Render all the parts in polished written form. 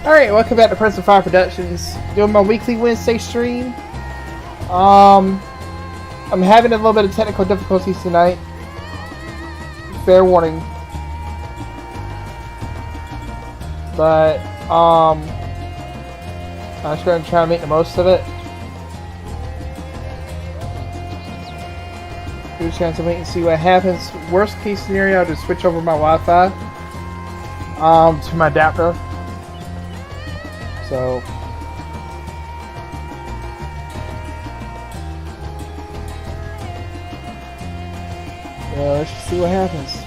Alright, welcome back to Present Fire Productions. Doing my weekly Wednesday stream. I'm having a little bit of technical difficulties tonight. Fair warning. But, I'm just going to try to make the most of it. Give a chance to wait and see what happens. Worst case scenario, I'll just switch over my Wi-Fi to my adapter. So, yeah, let's just see what happens.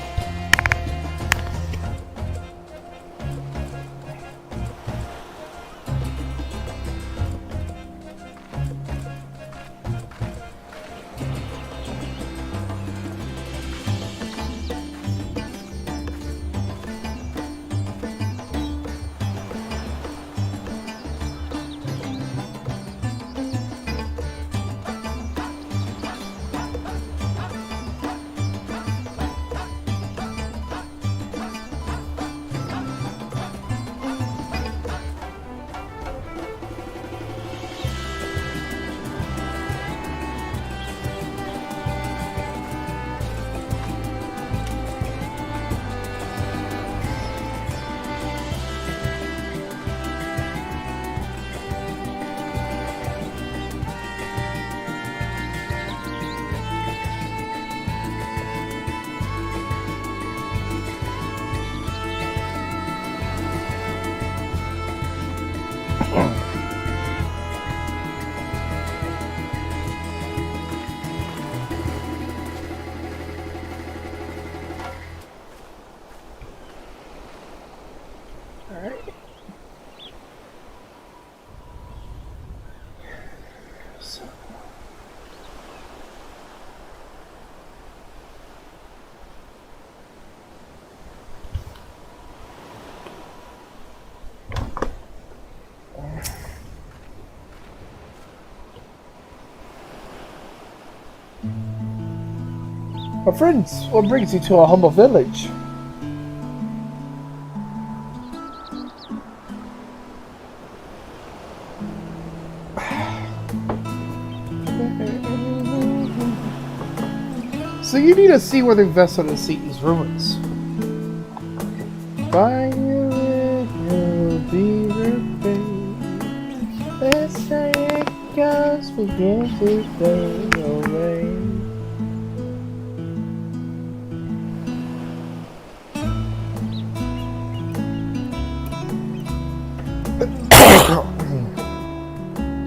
My friends, what brings you to a humble village? So you need a seaworthy vessel to see these ruins. By you will be repaid. Let's say it goes, begin to fade away.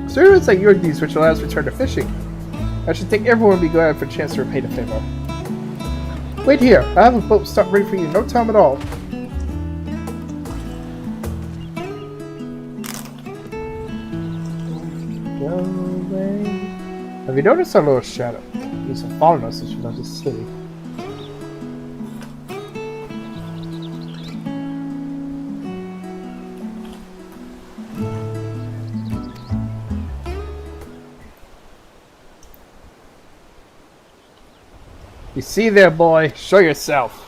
Service like your deeds which allows return to fishing. I should think everyone would be glad for a chance to repay the favor. Wait here, I have a boat start ready for you, no time at all. Go away. Have you noticed our little shadow? He's following us since we left the city. You see there, boy? Show yourself.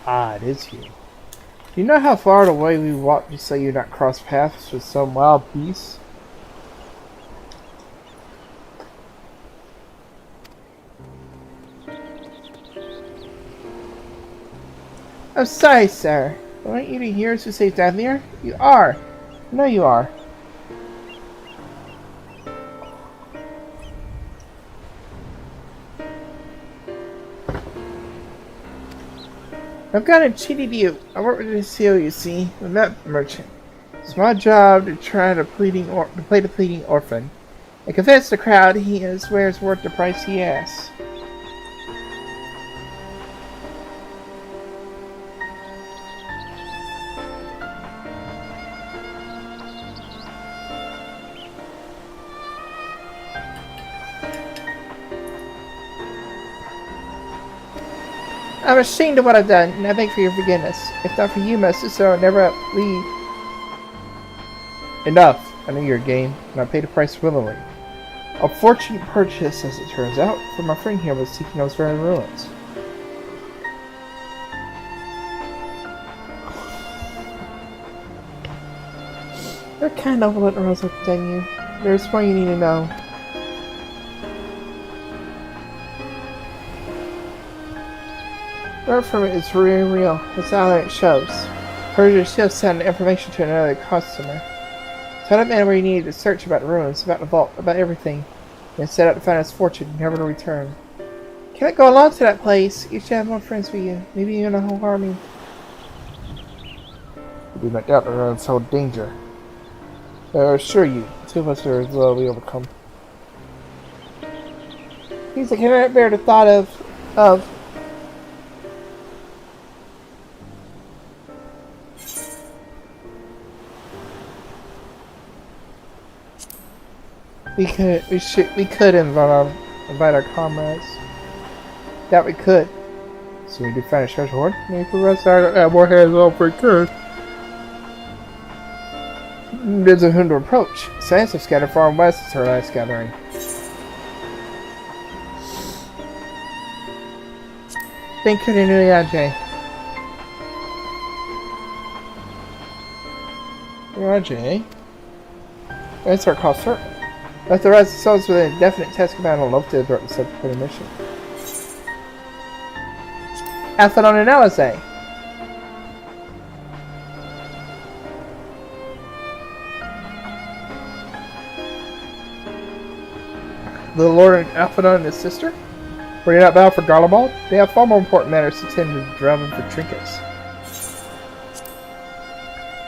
Ah, it is you. Do you know how far away we walked to say you not cross paths with some wild beast? I'm sorry, sir. Aren't you here to save Dathnier? You are. I know you are. I've got and cheated you. I work with the seal, you see, the map merchant. It's my job to try to play the pleading orphan. I convince the crowd he swears worth the price he asks. I'm ashamed of what I've done, and I beg for your forgiveness. If not for you, my sister will never leave. Enough. I know you're game, and I pay the price willingly. A fortune purchase, as it turns out, for my friend here was seeking those very ruins. They're kind of overlooked when I was looking at you. There's more you need to know. Word from it is really real. It's all that it shows. Persia still sent information to another customer. Tell that man where you needed to search about the ruins, about the vault, about everything, and set out to find his fortune, never to return. Can't go along to that place. You should have more friends with you. Maybe even a whole army. We might doubt the ruins hold danger. I assure you, the two of us are as well we overcome. He's like, I cannot bear the thought of. We could invite our comrades. That we could. So we could find a treasure hoard. Maybe the rest have more hands off we could. There's a whom to approach. Science have scattered far and west since our last gathering. Thank you to Nuyajay. Nuyajay? That's our call certain. Let the rest of the souls with an indefinite task command will love to avert the subject of the mission. Athlon and Alizé. The Lord Athlon and his sister? Were you not bound for Garlemald? They have far more important matters to tend to driving for trinkets.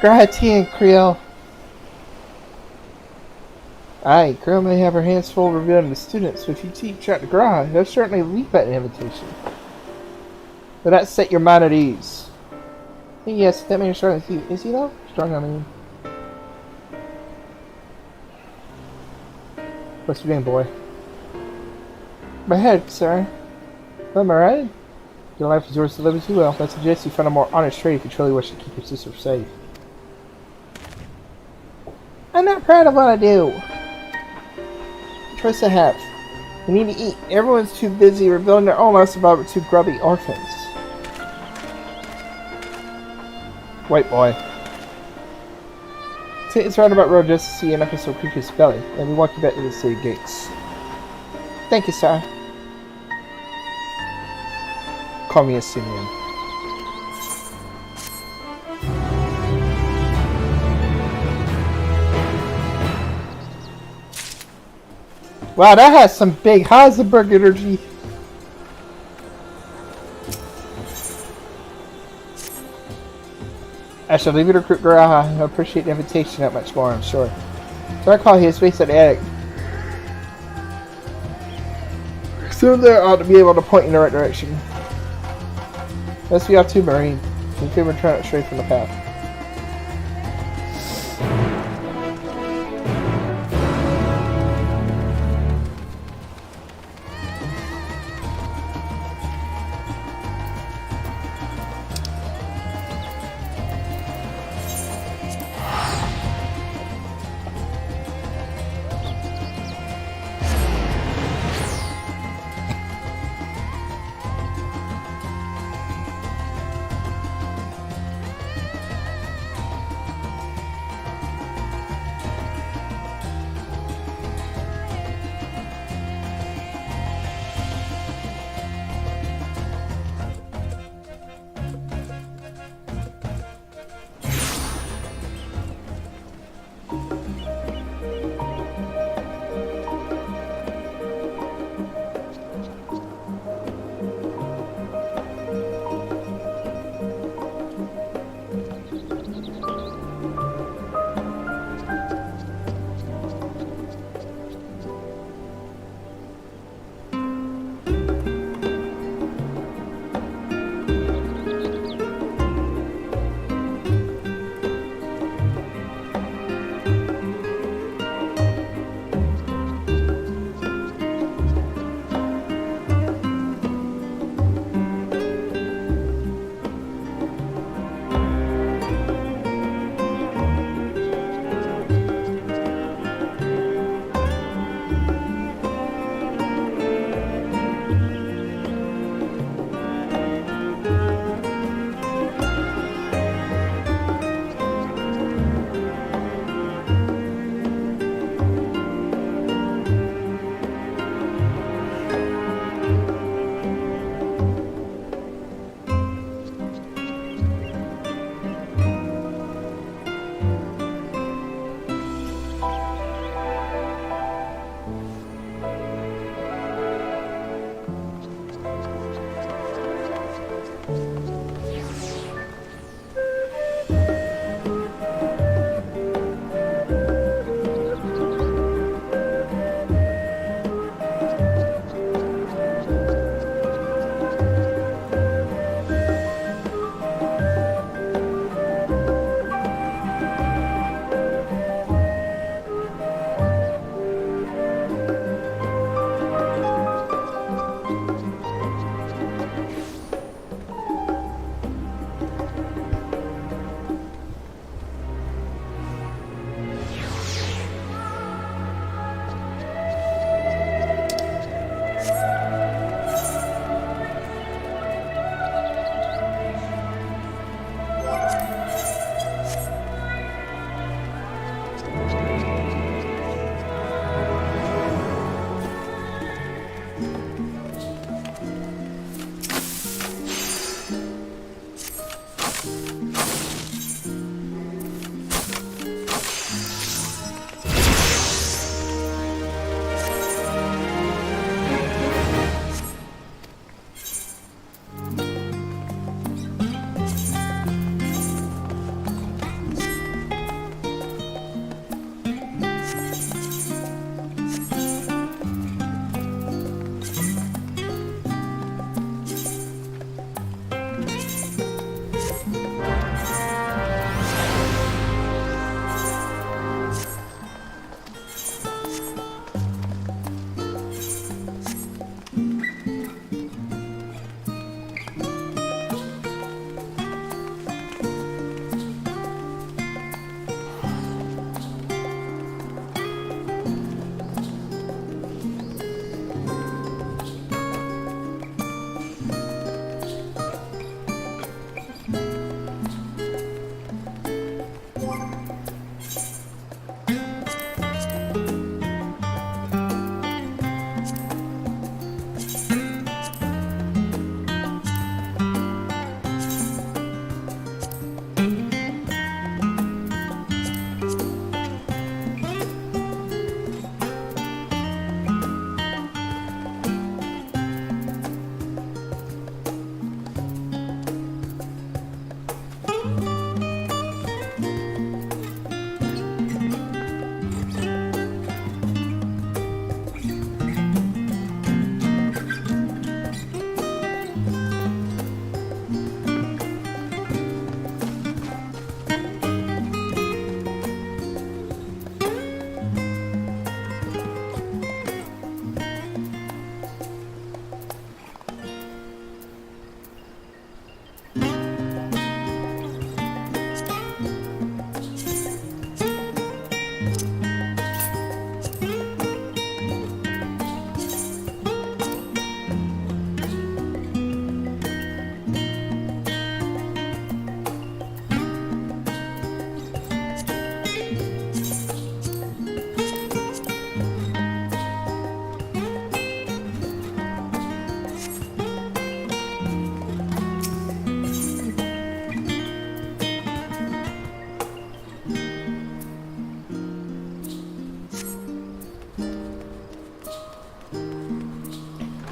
Grahati and Creel. Aye, Creel may have her hands full revealing the students, but if you teach out to Graha, they'll certainly leap at an invitation. But that set your mind at ease. Yes, that man is strong as you. Is he though? Strong, I mean. What's your name, boy? My head, sir. Am I right? Your life is yours to live as you will. I suggest you find a more honest trade if you truly wish to keep your sister safe. I'm not proud of what I do. Choice I have. We need to eat. Everyone's too busy rebuilding their own lives about with two grubby orphans. White boy. Take this roundabout road just to see an episode of Creature's Belly, and we walk you back to the city gates. Thank you, sir. Call me a Simeon. Wow, that has some big Heisenberg energy. I shall leave you to recruit Garaha. I appreciate the invitation that much more, I'm sure. So I call his base at the attic. Soon there ought to be able to point in the right direction. Let's be off to Marine. We can return it straight from the path.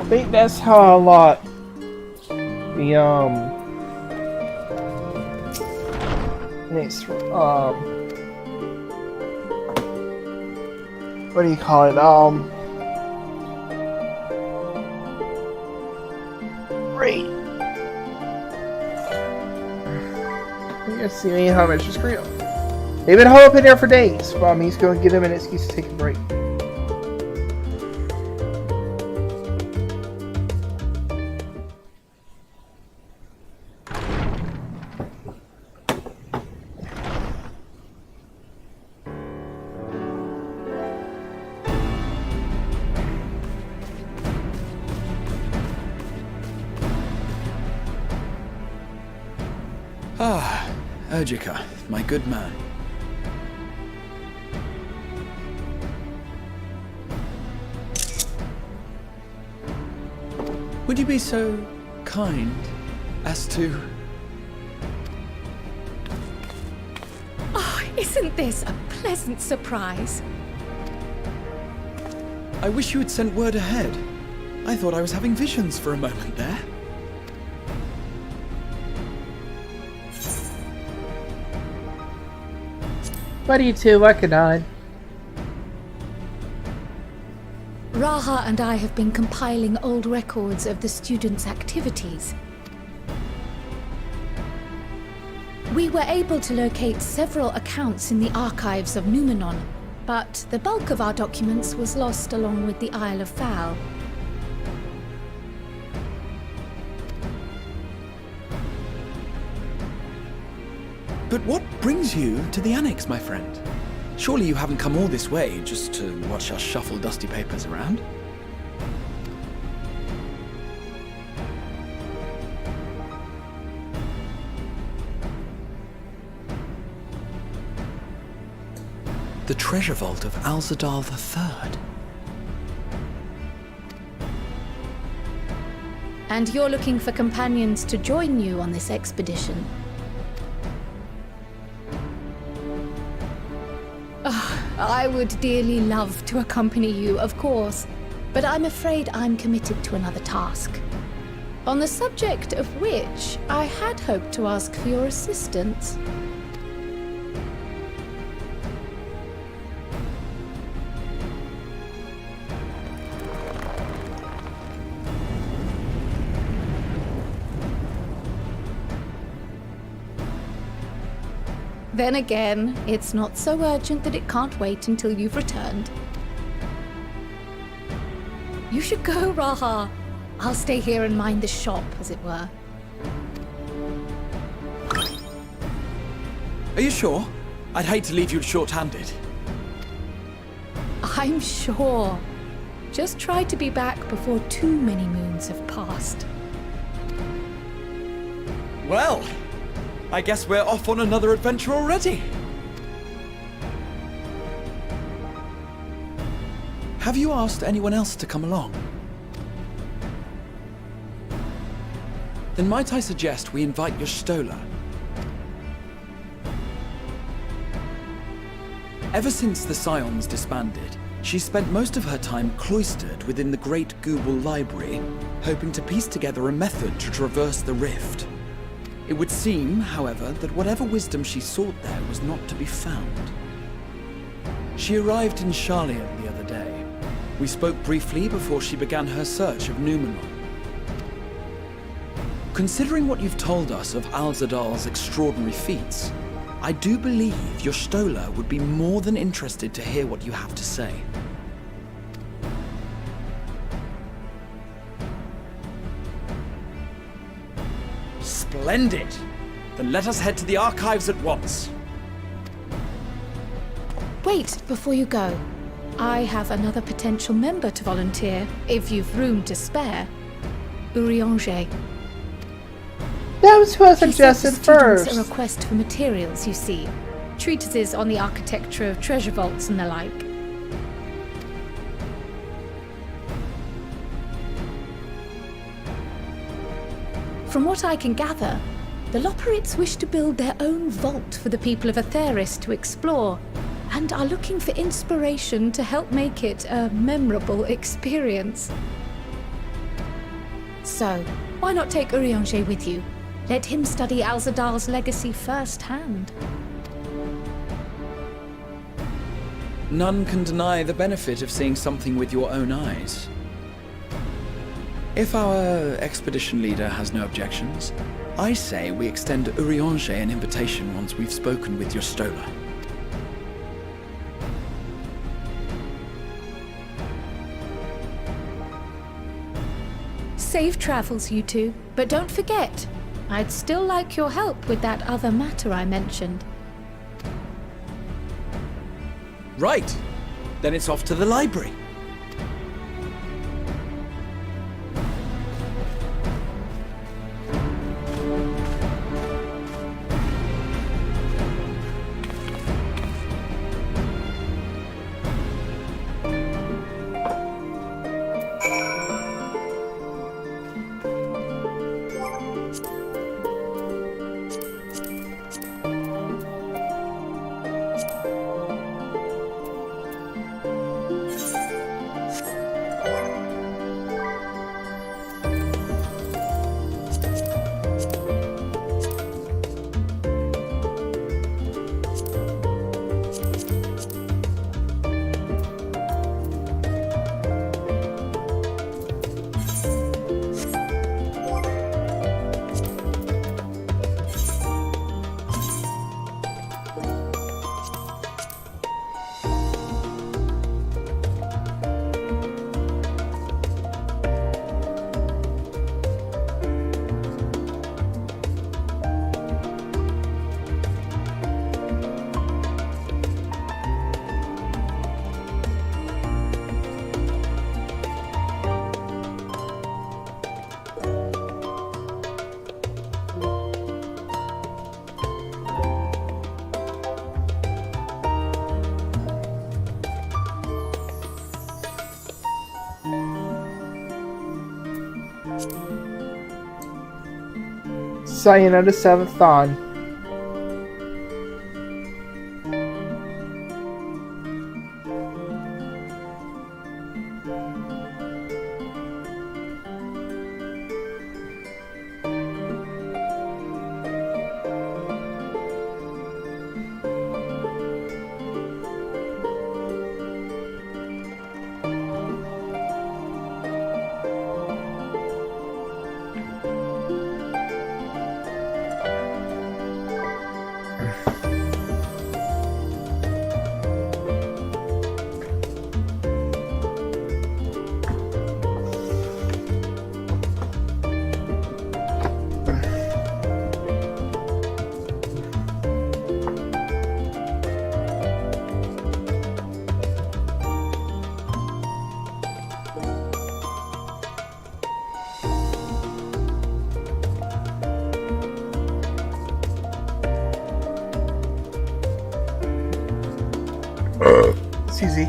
I think that's how a lot the next what do you call it? Great. Let's see how much is real. They've been holed up in there for days. Well, he's going to give them an excuse to take a break. Ah, Urgica, my good man. Would you be so kind as to... Oh, isn't this a pleasant surprise? I wish you had sent word ahead. I thought I was having visions for a moment there. What are you two working on? Raha and I have been compiling old records of the students' activities. We were able to locate several accounts in the archives of Numenon, but the bulk of our documents was lost along with the Isle of Fowl. But what brings you to the Annex, my friend? Surely you haven't come all this way just to watch us shuffle dusty papers around? The treasure vault of Alzadal III. And you're looking for companions to join you on this expedition. I would dearly love to accompany you, of course, but I'm afraid I'm committed to another task, on the subject of which I had hoped to ask for your assistance. Then again, it's not so urgent that it can't wait until you've returned. You should go, Raha. I'll stay here and mind the shop, as it were. Are you sure? I'd hate to leave you short-handed. I'm sure. Just try to be back before too many moons have passed. Well, I guess we're off on another adventure already. Have you asked anyone else to come along? Then might I suggest we invite your Stola? Ever since the Scions disbanded, she spent most of her time cloistered within the Great Google Library, hoping to piece together a method to traverse the rift. It would seem, however, that whatever wisdom she sought there was not to be found. She arrived in Charlian the other day. We spoke briefly before she began her search of Numenon. Considering what you've told us of Alzadal's extraordinary feats, I do believe your Stola would be more than interested to hear what you have to say. Splendid! Then let us head to the archives at once. Wait, before you go. I have another potential member to volunteer, if you've room to spare. Urianger. That was who I suggested first. A request for materials, you see. Treatises on the architecture of treasure vaults and the like. From what I can gather, the Loperites wish to build their own vault for the people of Atheris to explore, and are looking for inspiration to help make it a memorable experience. So, why not take Urianger with you? Let him study Alzadal's legacy firsthand. None can deny the benefit of seeing something with your own eyes. If our expedition leader has no objections, I say we extend Urianger an invitation once we've spoken with your Stola. Safe travels, you two. But don't forget, I'd still like your help with that other matter I mentioned. Right. Then it's off to the library. Sayonara 7th Dawn. It's easy.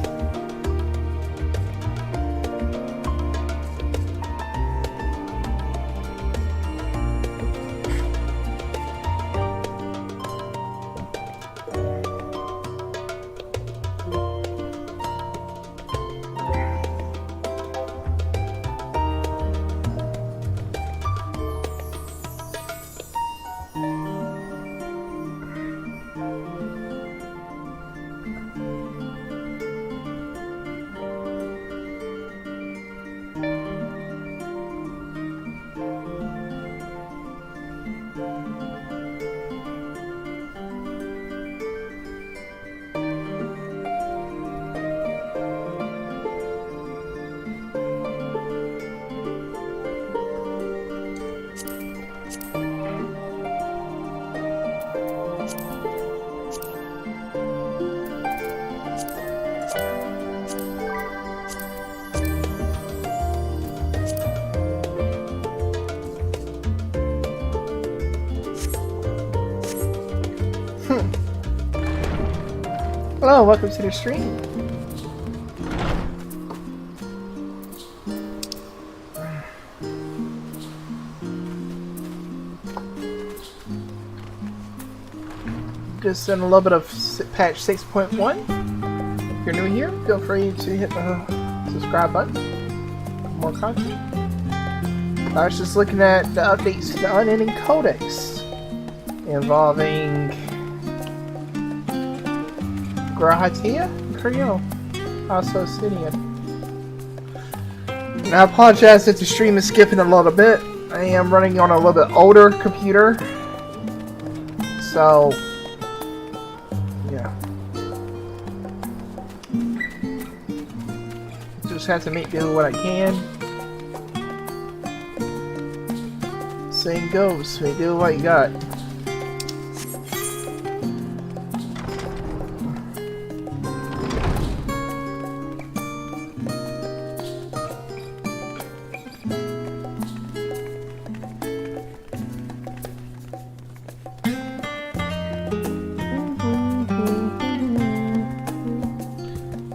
Hello, welcome to the stream. Just in a little bit of patch 6.1. If you're new here, feel free to hit the subscribe button for more content. I was just looking at the updates to the Unending Codex involving Grahatia and Creo, also Sidian. And I apologize if the stream is skipping a little bit. I am running on a little bit older computer, so yeah. Just have to make do what I can. Same goes, we do what you got.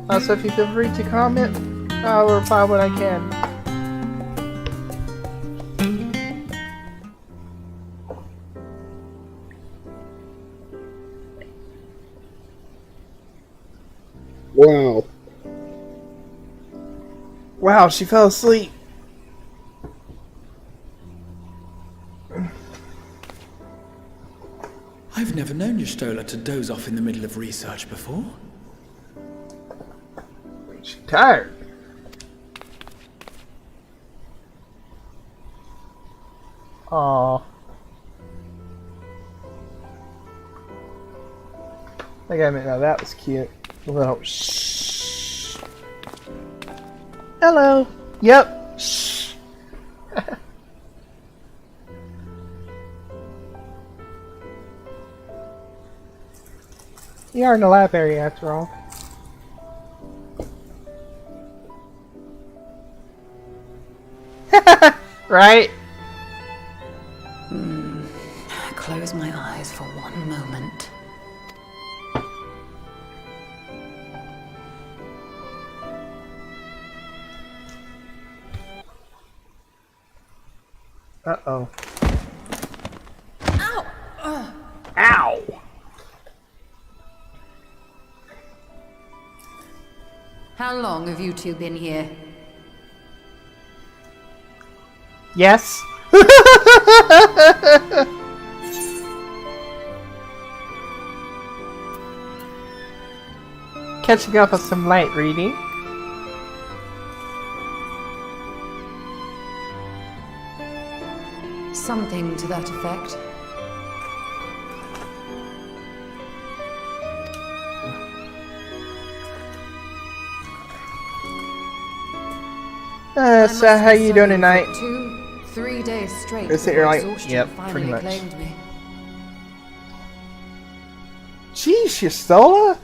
Also, if you feel free to comment, I'll reply when I can. Wow. Wow, she fell asleep. I've never known Y'shtola to doze off in the middle of research before. She's tired. Aww. I gotta admit, now that was cute. A little shh. Hello. Yep. Shh. You are in the lab area after all. Right? Close my eyes for one moment. Uh-oh. Ow! Ow! How long have you two been here? Yes? Catching up on some light reading. Something to that effect. So how you doing tonight? 2-3 days straight. Is it you're like, exhaustion yep, finally pretty much. claimed me. Jeez, Y'shtola?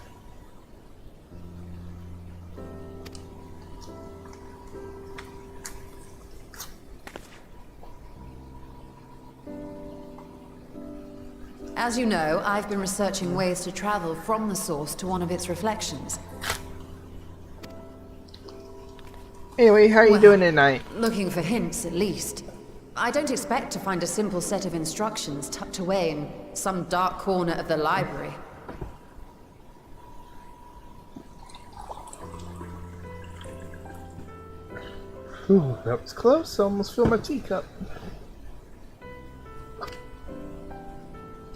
As you know, I've been researching ways to travel from the source to one of its reflections. Anyway, how are you Well, doing tonight? Looking for hints, at least. I don't expect to find a simple set of instructions tucked away in some dark corner of the library. Ooh, that was close. I almost filled my teacup.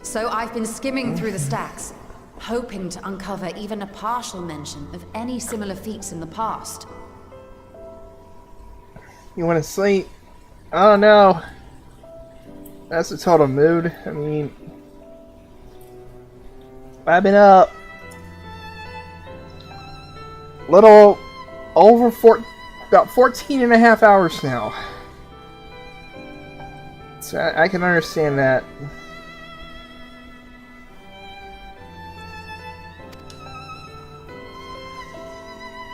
So I've been skimming through the stacks, hoping to uncover even a partial mention of any similar feats in the past. You want to sleep? I don't know. That's a total mood. I mean, I've been up little over about 14 and a half hours now. So I can understand that.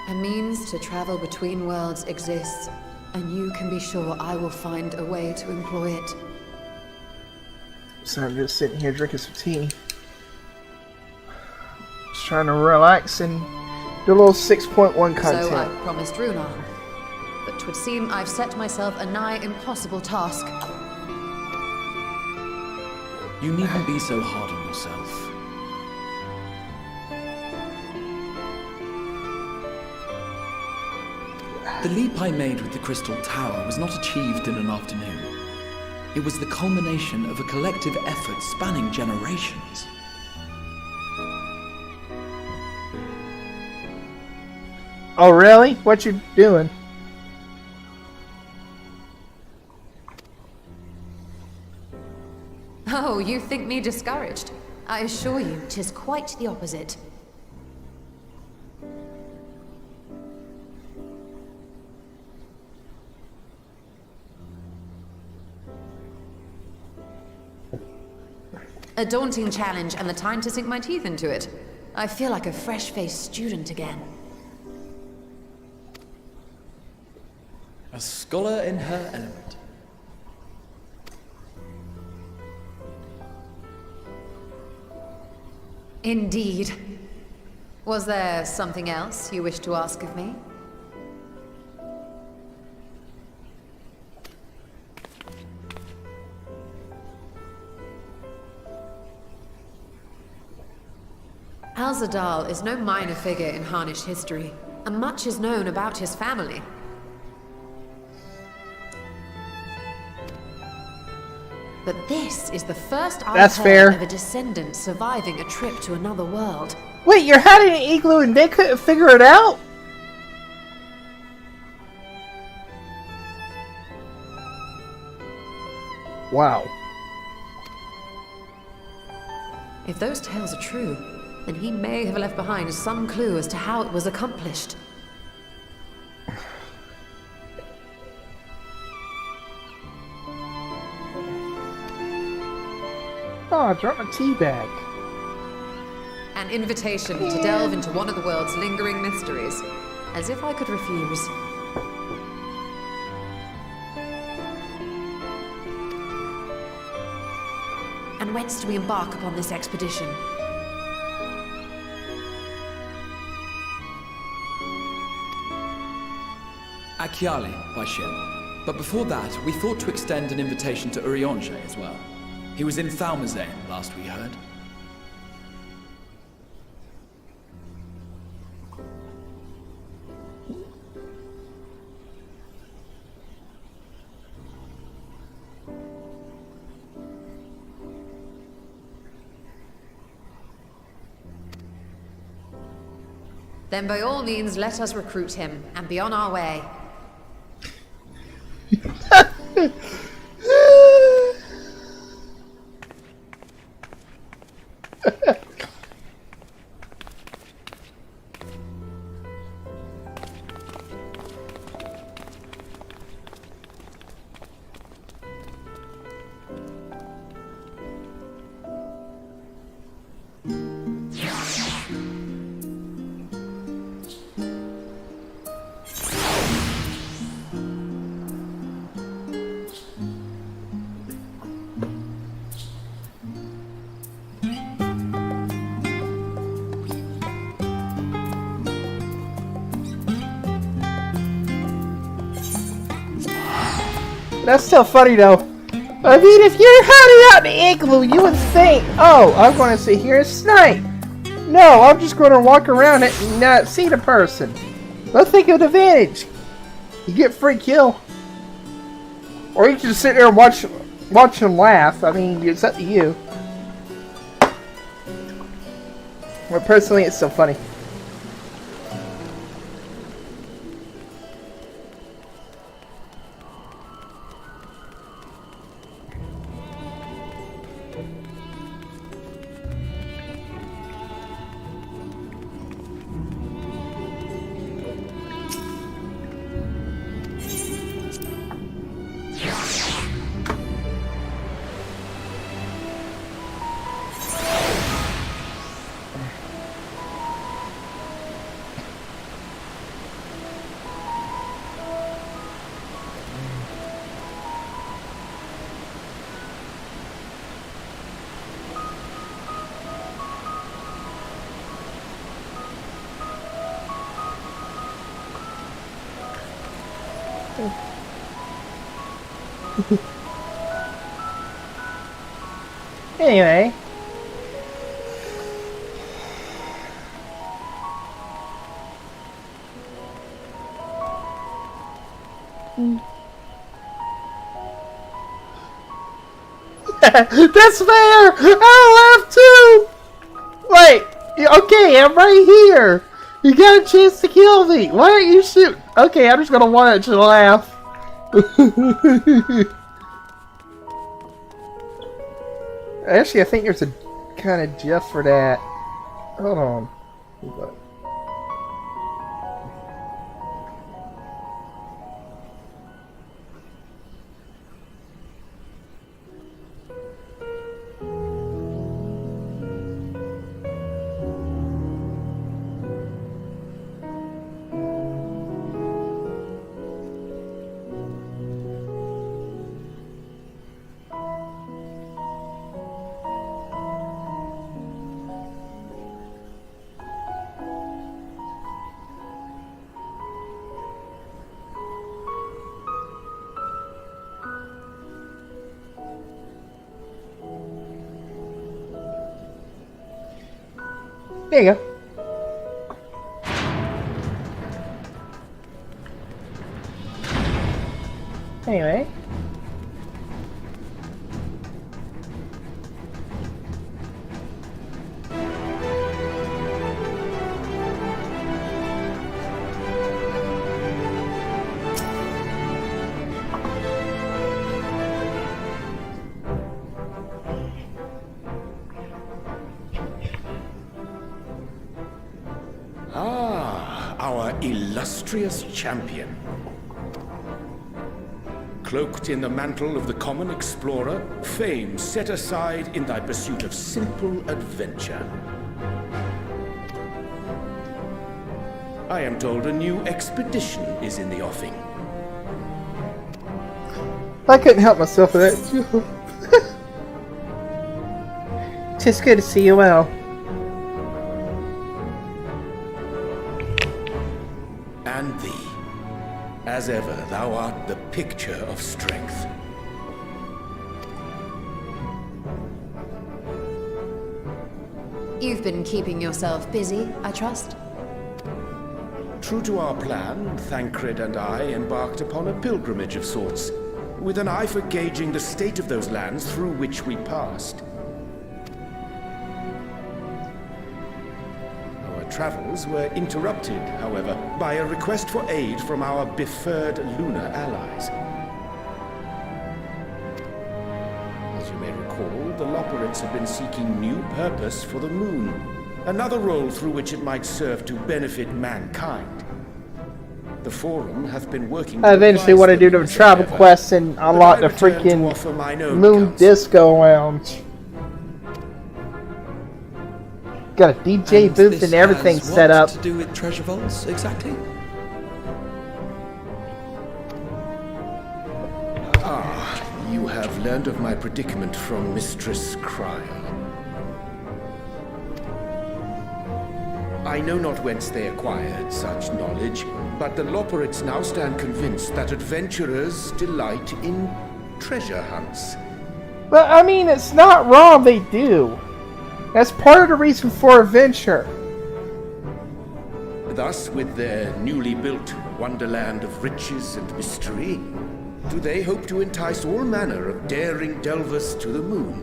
A means to travel between worlds exists, and you can be sure I will find a way to employ it. So I'm just sitting here drinking some tea. Just trying to relax and do a little 6.1 content. So I promised Runar, but 'twould seem I've set myself a nigh impossible task. You needn't be so hard on yourself. The leap I made with the Crystal Tower was not achieved in an afternoon. It was the culmination of a collective effort spanning generations. Oh, really? What you doing? Oh, you think me discouraged? I assure you, 'tis quite the opposite. A daunting challenge and the time to sink my teeth into it. I feel like a fresh-faced student again. A scholar in her element. Indeed. Was there something else you wish to ask of me? Al-Zadal is no minor figure in Harnish history, and much is known about his family. But this is the first I've heard of a descendant surviving a trip to another world. Wait, you're hiding an igloo and they couldn't figure it out? Wow. If those tales are true, then he may have left behind some clue as to how it was accomplished. Oh, I dropped my tea bag. An invitation to delve into one of the world's lingering mysteries. As if I could refuse. And whence do we embark upon this expedition? Achiali by ship. But before that, we thought to extend an invitation to Urianger as well. He was in Thalmazane, last we heard. Then by all means, let us recruit him, and be on our way. That's still funny though. I mean, if you're hiding out in the igloo, you would think, oh, I'm going to sit here and snipe. No, I'm just going to walk around it and not see the person. Let's think of the advantage. You get free kill. Or you can just sit there and watch them laugh. I mean, it's up to you. But personally, it's still funny. Anyway. That's fair! I laughed too! Wait, okay, I'm right here! You got a chance to kill me! Why aren't you shooting? Okay, I'm just gonna watch you laugh. Actually, I think there's a kind of gif for that. Hold on. There you go. Anyway. Our illustrious champion. Cloaked in the mantle of the common explorer, fame set aside in thy pursuit of simple adventure. I am told a new expedition is in the offing. I couldn't help myself with that. Just good to see you well. And thee. As ever, thou art the picture of strength. You've been keeping yourself busy, I trust? True to our plan, Thancred and I embarked upon a pilgrimage of sorts, with an eye for gauging the state of those lands through which we passed. Travels were interrupted, however, by a request for aid from our befurred lunar allies. As you may recall, the Loporrits have been seeking new purpose for the moon, another role through which it might serve to benefit mankind. The Forum hath been working I eventually want to do the travel quests and unlock the freaking Moon Disco Lounge. Got a DJ booth and everything set up. What to do with treasure vaults exactly? Ah, you have learned of my predicament from Mistress Cryle. I know not whence they acquired such knowledge, but the Loporrits now stand convinced that adventurers delight in treasure hunts. But I mean, it's not wrong they do. That's part of the reason for adventure. Thus, with their newly built wonderland of riches and mystery, do they hope to entice all manner of daring delvers to the moon.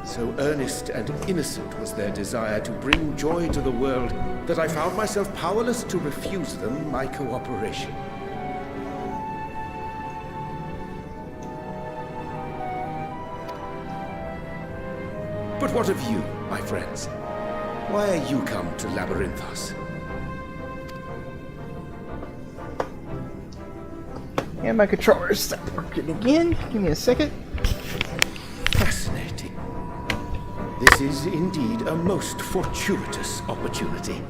So earnest and innocent was their desire to bring joy to the world that I found myself powerless to refuse them my cooperation. But what of you, my friends? Why are you come to Labyrinthos? And my controller stopped working again. Give me a second. Fascinating. This is indeed a most fortuitous opportunity.